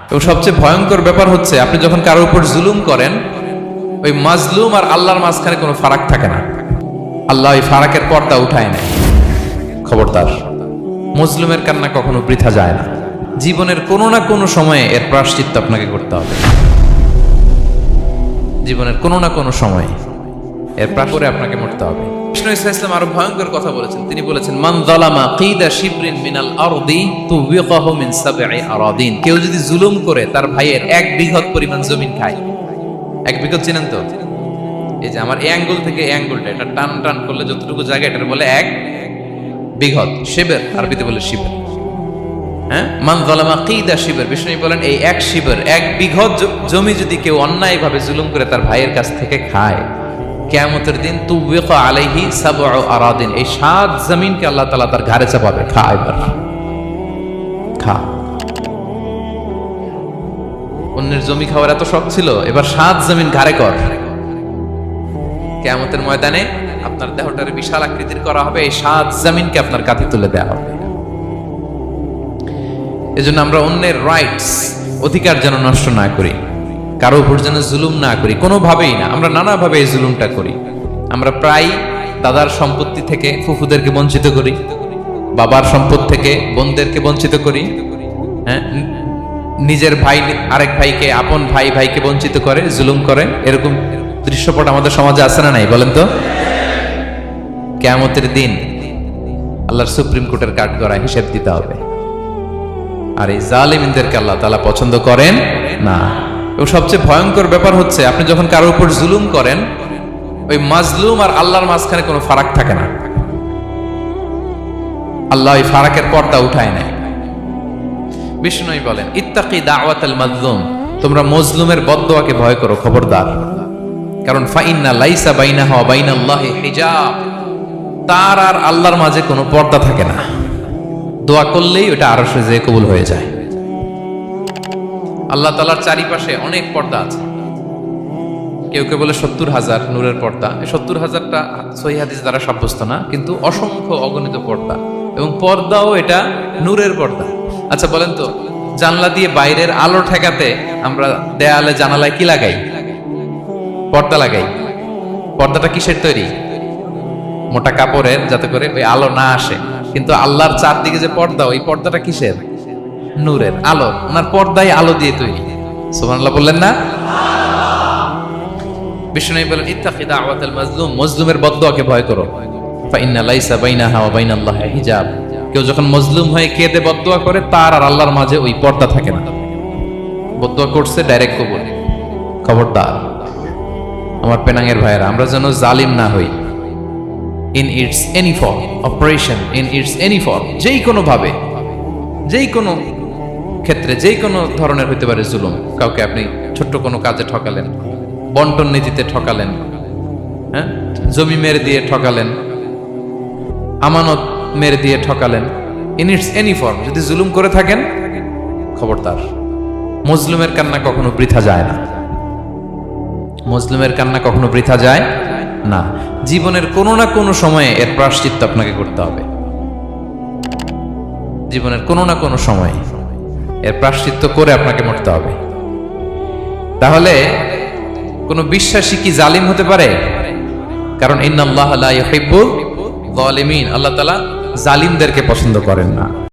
এবং সবচেয়ে ভয়ঙ্কর ব্যাপার হচ্ছে আপনি যখন কারোর উপর জুলুম করেন, ওই মাজলুম আর আল্লাহর মাঝখানে কোনো ফারাক থাকে না। আল্লাহ ওই ফারাকের পর্দা উঠায় নেয়। খবরদার, মজলুমের কান্না কখনো বৃথা যায় না। জীবনের কোনো না কোনো সময়ে এর প্রায়শ্চিত্ত আপনাকে করতে হবে। জীবনের কোনো না কোনো সময়ে এর প্রাপরে আপনাকে মরতে হবে। কৃষ্ণ ইসলাম আরো ভয়ঙ্কর কথা বলেছেন। তিনি বলেছেন, মান যালামা কিদা শিবরিন মিনাল আরদি তুবিকাহু মিন সাবঈ আরাদিন। কেউ যদি জুলুম করে তার ভাইয়ের 1 বিঘত পরিমাণ জমি খায়। 1 বিঘত চিনেন তো? এই যে আমার এই আঙ্গুল থেকে এই আঙ্গুলটা, এটা টান টান করলে যতটুকু জায়গা, এটার বলে 1 বিঘত। শিবের আরবিতে বলে শিবের। হ্যাঁ, মান যালামা কিদা শিবর। বিষ্ণু বলেন, এই 1 শিবর, 1 বিঘত জমি যদি কেউ অন্যায়ভাবে জুলুম করে তার ভাইয়ের কাছ থেকে খায়, কিয়ামতের দিন তুবিকা আলাইহি সাবউ আরাদিন, এই 7 জমিনকে আল্লাহ তাআলা তার ঘাড়ে চাপাবে। খা এবার, খা। অন্যের জমি খাওয়ার এত শখ ছিল, এবার 7 জমিন ঘাড়ে কর। কিয়ামতের ময়দানে আপনার দেহটারে বিশাল আকৃতির করা হবে, এই 7 জমিনকে আপনার কাঁধে তুলে দেওয়া হবে। এজন্য আমরা অন্যের রাইটস, অধিকার যেন নষ্ট না করি, কারো উপর যেন জুলুম না করি, কোনোভাবেই না। আমরা নানাভাবে এই জুলুমটা করি। আমরা প্রায় দাদার সম্পত্তি থেকে ফুফুদেরকে বঞ্চিত করি, বাবার সম্পদ থেকে বোনদেরকে বঞ্চিত করি। হ্যাঁ, নিজের ভাই আরেক ভাইকে, আপন ভাই ভাইকে বঞ্চিত করে, জুলুম করে। এরকম দৃশ্যপট আমাদের সমাজে আছে না নাই বলেন তো? কিয়ামতের দিন আল্লাহর সুপ্রিম কোর্টের কাঠগড়ায় হিসেব দিতে হবে। আর এই জালিমদেরকে আল্লাহ তাআলা পছন্দ করেন না। এবং সবচেয়ে ভয়ঙ্কর ব্যাপার হচ্ছে আপনি যখন কারোর উপর জুলুম করেন, ওই মাজলুম আর আল্লাহর মাঝখানে কোনো ফারাক থাকে না। আল্লাহ ওই ফারাকের পর্দা উঠায় নেয়। বিষ্ণু বলেন, ইত্তাকি দাওয়াতাল মাজলুম, তোমরা মজলুমের বদদোয়াকে ভয় করো, খবরদার। কারণ ফাইন্না লাইসা বাইনাহু ওয়া বাইনাল্লাহি হিজাব, তার আর আল্লাহর মাঝে কোনো পর্দা থাকে না। দোয়া করলেই ওটা আরশে যেয়ে কবুল হয়ে যায়। আল্লাহ তাআলার চারিপাশে অনেক পর্দা আছে। কেউ কেউ বলে 70,000 নূরের পর্দা। 70,000টা সহিহ হাদিস দ্বারা সাব্যস্ত না, কিন্তু অসংখ্য অগণিত পর্দা, এবং পর্দাও এটা নূরের পর্দা। আচ্ছা বলেন তো, জানলা দিয়ে বাইরের আলো ঠেকাতে আমরা দেয়ালে জানালায় কি লাগাই? পর্দা লাগাই। পর্দাটা কিসের তৈরি? মোটা কাপড়ের, যাতে করে ওই আলো না আসে। কিন্তু আল্লাহর চারদিকে যে পর্দা, ওই পর্দাটা কিসের? নূরের আলো। ওনার পর্দায় আলো দিয়ে তৈরি। সুবহানাল্লাহ বললেন না? বিষ্ণু বলেন, ইত্তাকি দাওয়াতাল মাজলুম, মজলুমের বদদোয়াকে ভয় করো। ফাইন্না লাইসা বাইনাহা ওয়া বাইনাল্লাহি হিজাব, কেউ যখন মজলুম হয়ে কেঁদে বদদোয়া করে, তার আর আল্লাহর মাঝে ওই পর্দা থাকে না। বদদোয়া করছে, ডাইরেক্ট কবুল। খবরদার আমার পেনাঙ্গের ভাইয়েরা, আমরা যেন জালিম না হই। In it's any form, operation in it's any form, যেই কোনো ভাবে, যেই কোনো ক্ষেত্রে, যেই কোনো ধরনের হইতে পারে জুলুম। কাউকে আপনি ছোট্ট কোনো কাজে ঠকালেন, বন্টন নীতিতে ঠকালেন, হ্যাঁ, জমি মেরে দিয়ে ঠকালেন, আমানত মেরে দিয়ে ঠকালেন, ইন ইটস এনি ফর্ম যদি জুলুম করে থাকেন, খবরদার, মজলুমের কান্না কখনো বৃথা যায় না। মজলুমের কান্না কখনো বৃথা যায় না। জীবনের কোনো না কোনো সময়ে এর প্রায়শ্চিত্ত আপনাকে করতে হবে। জীবনের কোনো না কোনো সময়ে এর প্রায়শ্চিত্ত করে আপনাকে মরতে হবে। তাহলে কোন বিশ্বাসী কি জালিম হতে পারে? কারণ ইন্নাল্লাহা লা ইউহিব্বুল যালিমিন, আল্লাহ তাআলা জালিমদেরকে পছন্দ করেন না।